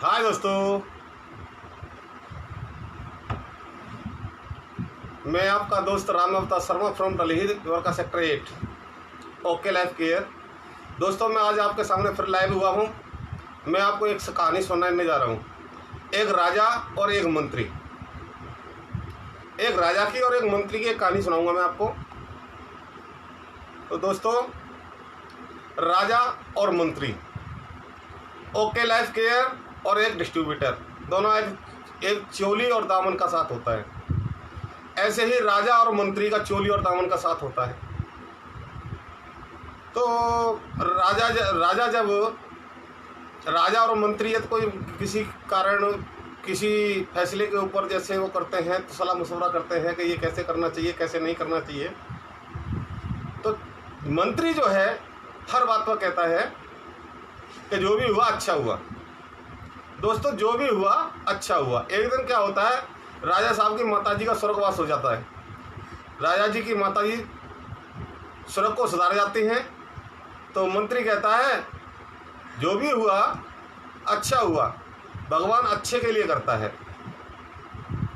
हाय दोस्तों, मैं आपका दोस्त राम अवतार Sharma from Delhi Dwarka sector 8 okay life care. दोस्तों, मैं आज आपके सामने फिर लाइव हुआ हूँ। मैं आपको एक कहानी सुनाने जा रहा हूँ। एक राजा और एक मंत्री, एक राजा की और एक मंत्री की एक कहानी सुनाऊंगा मैं आपको। तो दोस्तों, राजा और मंत्री, ओके लाइफ केयर और एक डिस्ट्रीब्यूटर, दोनों एक चोली और दामन का साथ होता है। ऐसे ही राजा और मंत्री का चोली और दामन का साथ होता है। तो राजा और मंत्री है तो कोई किसी कारण किसी फैसले के ऊपर जैसे वो करते हैं तो सलाह मशवरा करते हैं कि ये कैसे करना चाहिए, कैसे नहीं करना चाहिए। तो मंत्री जो है हर बात पर कहता है कि जो भी हुआ अच्छा हुआ। दोस्तों, जो भी हुआ अच्छा हुआ। एक दिन क्या होता है, राजा साहब की माताजी का स्वर्गवास हो जाता है। राजा जी की माताजी स्वर्ग को सुधार जाती हैं। तो मंत्री कहता है जो भी हुआ अच्छा हुआ, भगवान अच्छे के लिए करता है।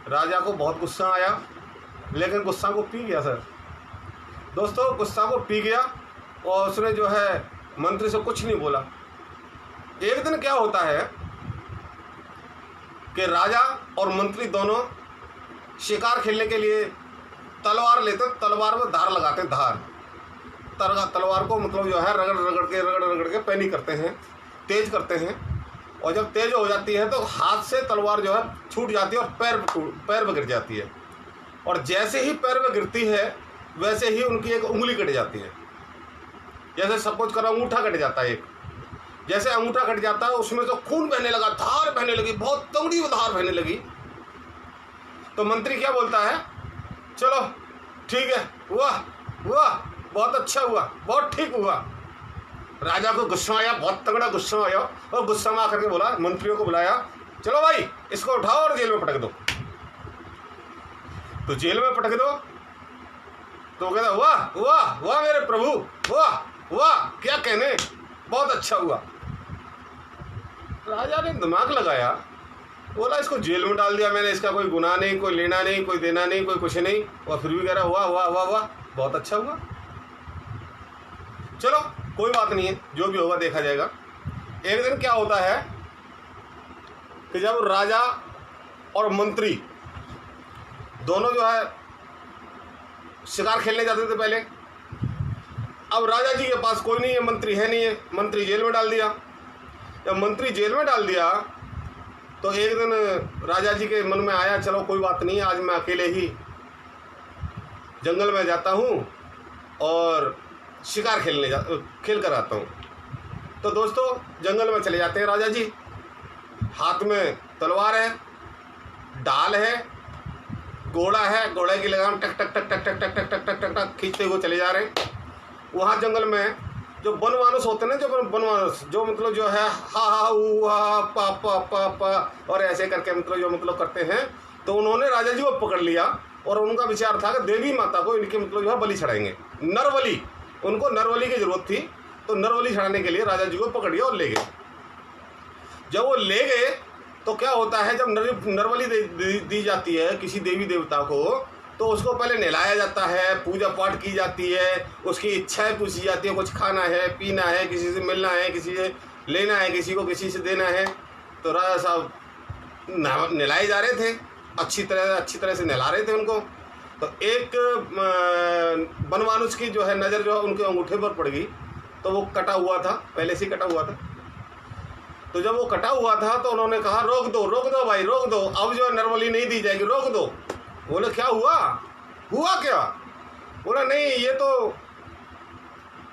राजा को बहुत गुस्सा आया, लेकिन गुस्सा को पी गया। सर दोस्तों, गुस्सा को पी गया और उसने जो है मंत्री से कुछ नहीं बोला। एक दिन क्या होता है कि राजा और मंत्री दोनों शिकार खेलने के लिए तलवार लेते, तलवार में धार लगाते हैं। तलवार को मतलब जो है रगड़ के पैनी करते हैं, तेज करते हैं। और जब तेज हो जाती है तो हाथ से तलवार जो है छूट जाती है और पैर में गिर जाती है। और जैसे ही पैर में गिरती है वैसे ही उनकी एक उंगली कट जाती है। जैसे सपोज करो अंगूठा कट जाता है। एक जैसे अंगूठा कट जाता है उसमें तो खून बहने लगा, धार बहने लगी, बहुत तगड़ी धार बहने लगी। तो मंत्री क्या बोलता है, चलो ठीक है, वाह वाह, बहुत अच्छा हुआ, बहुत ठीक हुआ। राजा को गुस्सा आया, बहुत तगड़ा गुस्सा आया, और गुस्सा में आकर के बोला, मंत्रियों को बुलाया, चलो भाई इसको उठाओ और जेल में पटक दो। तो जेल में पटक दो। तो कहता वाह वाह वाह मेरे प्रभु, वाह वाह, क्या कहने, बहुत अच्छा हुआ। राजा ने दिमाग लगाया, बोला इसको जेल में डाल दिया मैंने, इसका कोई गुनाह नहीं, कोई लेना नहीं, कोई देना नहीं, कोई कुछ नहीं, और फिर भी कह रहा वाह वाह वाह वाह, बहुत अच्छा हुआ। चलो कोई बात नहीं है, जो भी होगा देखा जाएगा। एक दिन क्या होता है कि जब राजा और मंत्री दोनों जो है शिकार खेलने जाते थे पहले। अब राजा जी के पास कोई नहीं है, मंत्री है नहीं है, मंत्री जेल में डाल दिया। जब मंत्री जेल में डाल दिया तो एक दिन राजा जी के मन में आया, चलो कोई बात नहीं, आज मैं अकेले ही जंगल में जाता हूँ और शिकार खेल कर आता हूँ। तो दोस्तों, जंगल में चले जाते हैं राजा जी। हाथ में तलवार है, ढाल है, घोड़ा है, घोड़े की लगाम टक टक टक टक टक टक टक टक टक टक खींचते हुए चले जा रहे हैं। वहाँ जंगल में जो बनमानुस होते हैं ना, जो बनमानुस जो मतलब जो है हा हा ऊ हा पा पा पा पा और ऐसे करके मतलब जो मतलब करते हैं। तो उन्होंने राजा जी को पकड़ लिया और उनका विचार था कि देवी माता को इनके मतलब जो है बलि चढ़ाएंगे, नरबलि। उनको नरबलि की जरूरत थी, तो नरबलि चढ़ाने के लिए राजा जी को पकड़ लिया और ले गए। जब वो ले गए तो क्या होता है, जब नरबलि दी जाती है किसी देवी देवता को, तो उसको पहले नहलाया जाता है, पूजा पाठ की जाती है, उसकी इच्छाएं पूछी जाती है, कुछ खाना है, पीना है, किसी से मिलना है, किसी से लेना है, किसी को किसी से देना है। तो राजा साहब नहलाए जा रहे थे, अच्छी तरह से नहला रहे थे उनको। तो एक बनमानुस की जो है नज़र जो है उनके अंगूठे पर पड़ गई। तो वो कटा हुआ था, पहले से कटा हुआ था। तो जब वो कटा हुआ था तो उन्होंने कहा रोक दो भाई, रोक दो, अब जो है नरबलि नहीं दी जाएगी, रोक दो। बोले क्या हुआ क्या? बोला नहीं, ये तो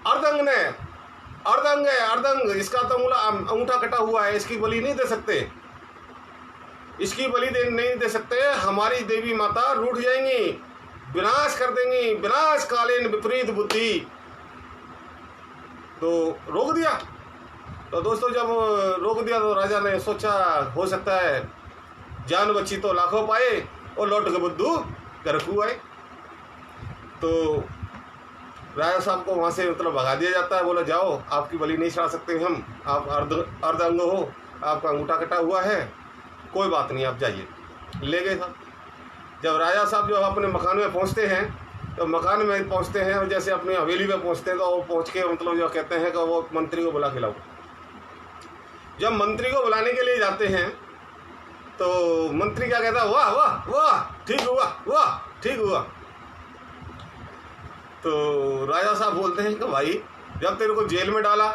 अर्धंग है, अर्धंग, इसका तो अंगूठा कटा हुआ है, इसकी बलि नहीं दे सकते, इसकी बलि नहीं दे सकते। हमारी देवी माता रूठ जाएंगी, विनाश कर देंगी, विनाशकालीन विपरीत बुद्धि। तो रोक दिया। तो दोस्तों, जब रोक दिया तो राजा ने सोचा हो सकता है जान बची तो लाखों पाए और लौट के बुद्धू घर को आए। तो राजा साहब को वहाँ से मतलब भगा दिया जाता है। बोला जाओ, आपकी बलि नहीं चढ़ा सकते हम, आप अर्ध अंग हो, आपका अंगूठा कटा हुआ है, कोई बात नहीं, आप जाइए। ले गए साहब। जब राजा साहब जो अपने मकान में पहुंचते हैं, तो मकान में पहुंचते हैं और जैसे अपनी हवेली में पहुंचते हैं तो वो पहुंच के मतलब जो कहते हैं कि वो मंत्री को बुला के लाओ। जब मंत्री को बुलाने के लिए जाते हैं तो मंत्री क्या कहता है, वाह वाह वाह, ठीक हुआ, वाह ठीक हुआ। तो राजा साहब बोलते हैं कि भाई जब तेरे को जेल में डाला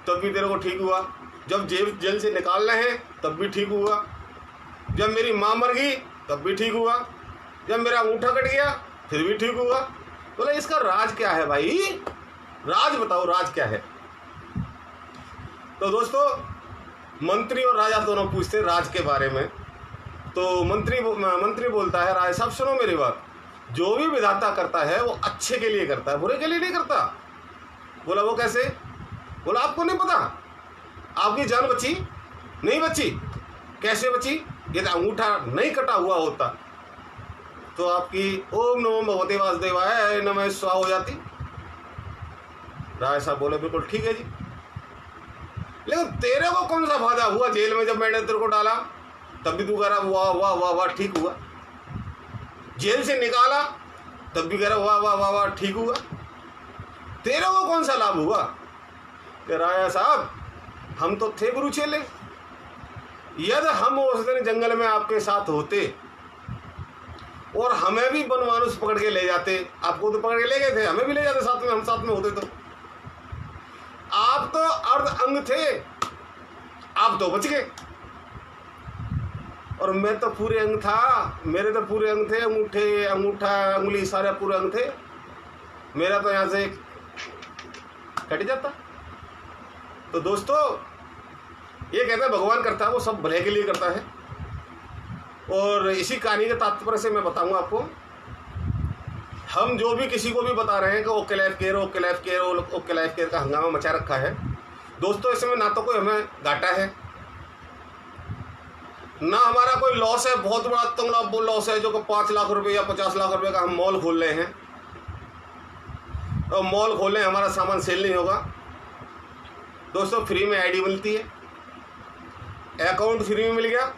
तब भी तेरे को ठीक हुआ, जब जेल से निकालना है तब भी ठीक हुआ, जब मेरी माँ मर गई तब भी ठीक हुआ, जब मेरा अंगूठा कट गया फिर भी ठीक हुआ। बोले इसका राज क्या है भाई, राज बताओ, राज क्या है। तो दोस्तों मंत्री और राजा दोनों पूछते राज के बारे में। तो मंत्री बोलता है, राजा साहब सुनो मेरी बात, जो भी विधाता करता है वो अच्छे के लिए करता है, बुरे के लिए नहीं करता। बोला वो कैसे? बोला आपको नहीं पता, आपकी जान बची नहीं बची, कैसे बची? यदि अंगूठा नहीं कटा हुआ होता तो आपकी ओम नमो भगवते वासुदेवाय नमः स्वाहा हो जाती। राय साहब बोले बिल्कुल ठीक है जी, लेकिन तेरे को कौन सा फायदा हुआ जेल में जब मैंने तेरे को डाला तब भी तू कह रहा वाह वाह वाह वाह ठीक हुआ, जेल से निकाला तब भी कह रहा वाह वाह वाह वाह ठीक हुआ, तेरे को कौन सा लाभ हुआ? कि राजा साहब हम तो थे गुरु चेले, यदि हम उस दिन जंगल में आपके साथ होते और हमें भी बनमानुष पकड़ के ले जाते, आपको तो पकड़ के ले गए थे, हमें भी ले जाते साथ में, हम साथ में होते तो। आप तो अर्ध अंग थे, आप तो बच गए, और मैं तो पूरे अंग था, मेरे तो पूरे अंग थे, अंगूठे अंगूठा अंगुली सारे पूरे अंग थे, मेरा तो यहाँ से कट जाता। तो दोस्तों ये कहते हैं भगवान करता है वो सब भले के लिए करता है। और इसी कहानी के तात्पर्य से मैं बताऊंगा आपको, हम जो भी किसी को भी बता रहे हैं कि okay life care okay life care okay life care का हंगामा मचा रखा है, दोस्तों इसमें ना तो कोई हमें घाटा है ना हमारा कोई लॉस है, बहुत बड़ा तंगड़ा लॉस है जो कि 5 लाख रुपए या 50 लाख रुपए का हम मॉल खोल रहे हैं, और मॉल खोल रहे हैं, हमारा सामान सेल नहीं होगा। दोस्तों फ्री में आईडी मिलती है, अकाउंट फ्री में मिल गया,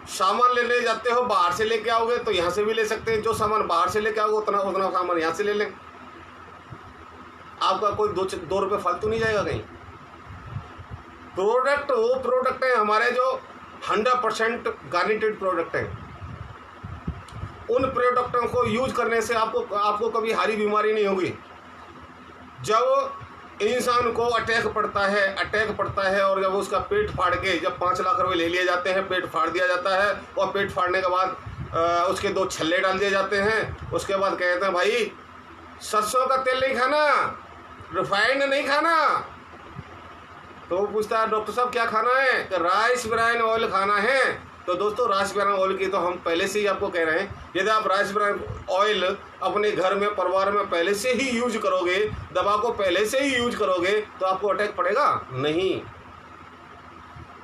सामान लेने जाते हो बाहर से लेके आओगे तो यहाँ से भी ले सकते हैं, जो सामान बाहर से लेके आओगे उतना सामान यहाँ से ले लें, आपका कोई 2 रुपये फालतू नहीं जाएगा कहीं। प्रोडक्ट वो प्रोडक्ट है हमारे जो 100% गारंटेड प्रोडक्ट हैं, उन प्रोडक्टों को यूज करने से आपको कभी हारी बीमारी नहीं होगी। जब इंसान को अटैक पड़ता है और जब उसका पेट फाड़ के जब 5 लाख रुपए ले लिए जाते हैं, पेट फाड़ दिया जाता है, और पेट फाड़ने के बाद उसके 2 छल्ले डाल दिए जाते हैं, उसके बाद कहते हैं भाई सरसों का तेल नहीं खाना, रिफाइंड नहीं खाना। तो वो पूछता है डॉक्टर साहब क्या खाना है? तो राइस ब्राइन ऑयल खाना है। तो दोस्तों राइस ब्राइन ऑयल की तो हम पहले से ही आपको कह रहे हैं, यदि आप राइस ब्राइन ऑयल अपने घर में परिवार में पहले से ही यूज करोगे, दवा को पहले से ही यूज करोगे तो आपको अटैक पड़ेगा नहीं।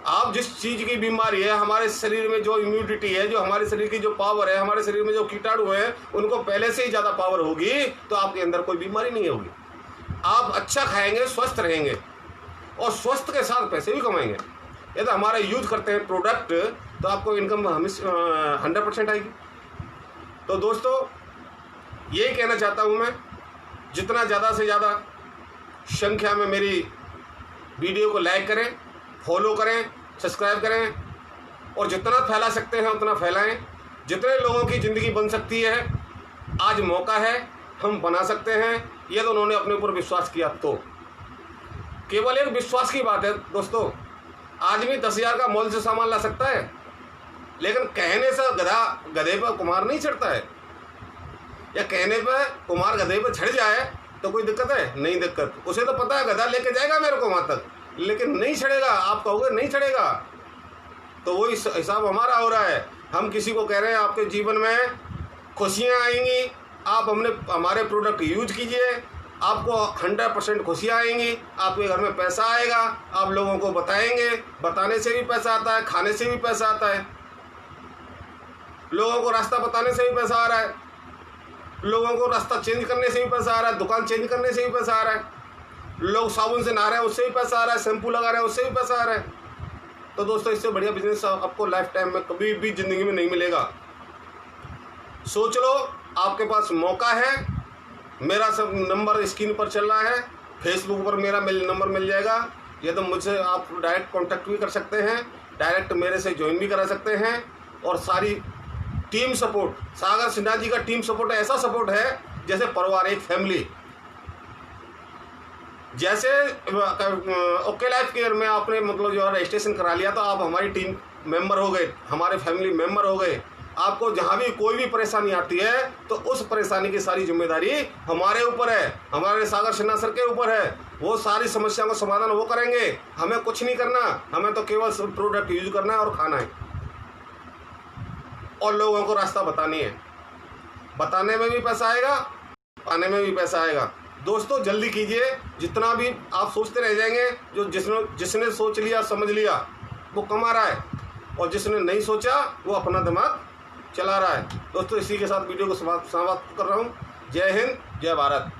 आप जिस चीज़ की बीमारी है, हमारे शरीर में जो इम्यूनिटी है, जो हमारे शरीर की जो पावर है, हमारे शरीर में जो कीटाणु है, उनको पहले से ही ज़्यादा पावर होगी तो आपके अंदर कोई बीमारी नहीं होगी। आप अच्छा खाएंगे, स्वस्थ रहेंगे और स्वस्थ के साथ पैसे भी कमाएंगे। यदि हमारा यूज करते हैं प्रोडक्ट तो आपको इनकम 100% आएगी। तो दोस्तों यही कहना चाहता हूँ मैं, जितना ज़्यादा से ज़्यादा संख्या में मेरी वीडियो को लाइक करें, फॉलो करें, सब्सक्राइब करें, और जितना फैला सकते हैं उतना फैलाएं। जितने लोगों की ज़िंदगी बन सकती है आज मौका है, हम बना सकते हैं यदि उन्होंने अपने ऊपर विश्वास किया तो। केवल एक विश्वास की बात है दोस्तों, आदमी 10,000 का मॉल से सामान ला सकता है, लेकिन कहने से गधे पर कुमार नहीं चढ़ता है, या कहने पर कुमार गधे पर चढ़ जाए तो कोई दिक्कत है? नहीं दिक्कत। उसे तो पता है गधा लेके जाएगा मेरे को वहाँ तक, लेकिन नहीं चढ़ेगा। आप कहोगे नहीं चढ़ेगा, तो वही हिसाब हमारा हो रहा है। हम किसी को कह रहे हैं आपके जीवन में खुशियाँ आएंगी, आप हमारे प्रोडक्ट यूज कीजिए, आपको 100% खुशियाँ आएंगी, आपके घर में पैसा आएगा, आप लोगों को बताएंगे, बताने से भी पैसा आता है, खाने से भी पैसा आता है, लोगों को रास्ता बताने से भी पैसा आ रहा है, लोगों को रास्ता चेंज करने से भी पैसा आ रहा है, दुकान चेंज करने से भी पैसा आ रहा है, लोग साबुन से नहा रहे हैं उससे भी पैसा आ रहा है, शैम्पू लगा रहे हैं उससे भी पैसा आ रहा है। तो दोस्तों इससे बढ़िया बिजनेस आपको लाइफ टाइम में कभी भी ज़िंदगी में नहीं मिलेगा। सोच लो, आपके पास मौका है। मेरा सब नंबर स्क्रीन पर चल रहा है, फेसबुक पर मेरा नंबर मिल जाएगा, या तो मुझसे आप डायरेक्ट कांटेक्ट भी कर सकते हैं, डायरेक्ट मेरे से ज्वाइन भी करा सकते हैं। और सारी टीम सपोर्ट, सागर सिन्हा जी का टीम सपोर्ट ऐसा सपोर्ट है जैसे परिवार, एक फैमिली। जैसे ओके लाइफ केयर में आपने मतलब जो है रजिस्ट्रेशन करा लिया तो आप हमारी टीम मेंबर हो गए, हमारे फैमिली मेंबर हो गए। आपको जहाँ भी कोई भी परेशानी आती है तो उस परेशानी की सारी जिम्मेदारी हमारे ऊपर है, हमारे सागर सिन्हा सर के ऊपर है। वो सारी समस्याओं का समाधान वो करेंगे, हमें कुछ नहीं करना, हमें तो केवल प्रोडक्ट यूज करना है और खाना है और लोगों को रास्ता बतानी है। बताने में भी पैसा आएगा, पाने में भी पैसा आएगा। दोस्तों जल्दी कीजिए, जितना भी आप सोचते रह जाएंगे। जो जिसने सोच लिया समझ लिया वो कमा रहा है, और जिसने नहीं सोचा वो अपना दिमाग चला रहा है। दोस्तों इसी के साथ वीडियो को समाप्त कर रहा हूँ। जय हिंद, जय भारत।